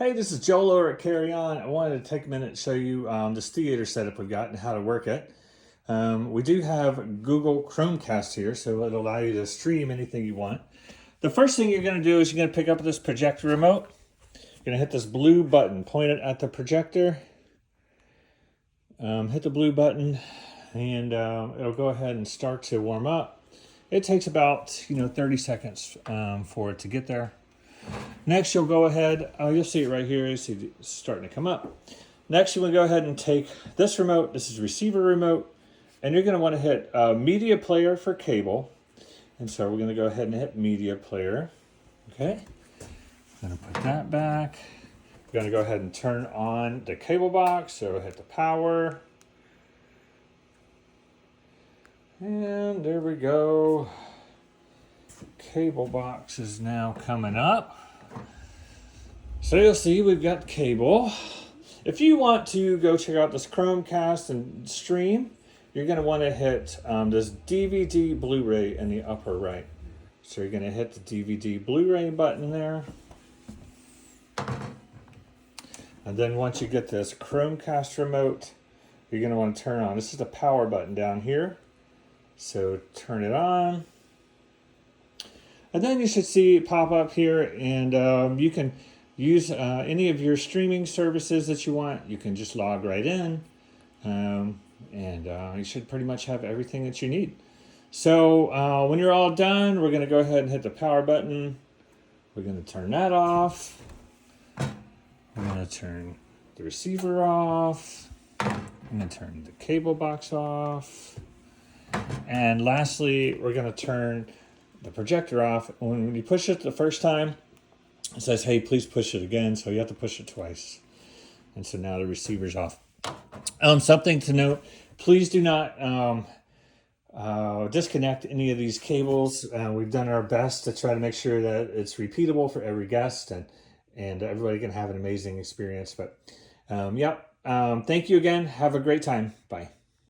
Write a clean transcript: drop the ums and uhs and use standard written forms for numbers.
Hey, this is Joel over at Carry On. I wanted to take a minute and show you this theater setup we've got and how to work it. We do have Google Chromecast here, so it'll allow you to stream anything you want. The first thing you're going to do is you're going to pick up this projector remote. You're going to hit this blue button, point it at the projector. Hit the blue button, and it'll go ahead and start to warm up. It takes about 30 seconds for it to get there. Next, you'll go ahead, you'll see it right here, you see it's starting to come up. Next, you want to go ahead and take this remote, this is receiver remote, and you're going to want to hit media player for cable. And so we're going to go ahead and hit media player. Okay, I'm going to put that back. We're going to go ahead and turn on the cable box, so hit the power. And there we go. Cable box is now coming up. So you'll see we've got cable. If you want to go check out this Chromecast and stream, you're going to want to hit this DVD Blu-ray in the upper right. So you're going to hit the DVD Blu-ray button there. And then once you get this Chromecast remote, you're going to want to turn on. This is the power button down here. So turn it on. And then you should see it pop up here, and you can use any of your streaming services that you want. You can just log right in, and you should pretty much have everything that you need. So when you're all done, we're going to go ahead and hit the power button. We're going to turn that off. We're going to turn the receiver off. I'm going to turn the cable box off. And lastly, we're going to turn the projector off. When you push it the first time, it says, hey, please push it again. So you have to push it twice. And so now the receiver's off. Something to note, please do not disconnect any of these cables. We've done our best to try to make sure that it's repeatable for every guest and everybody can have an amazing experience. But thank you again. Have a great time. Bye.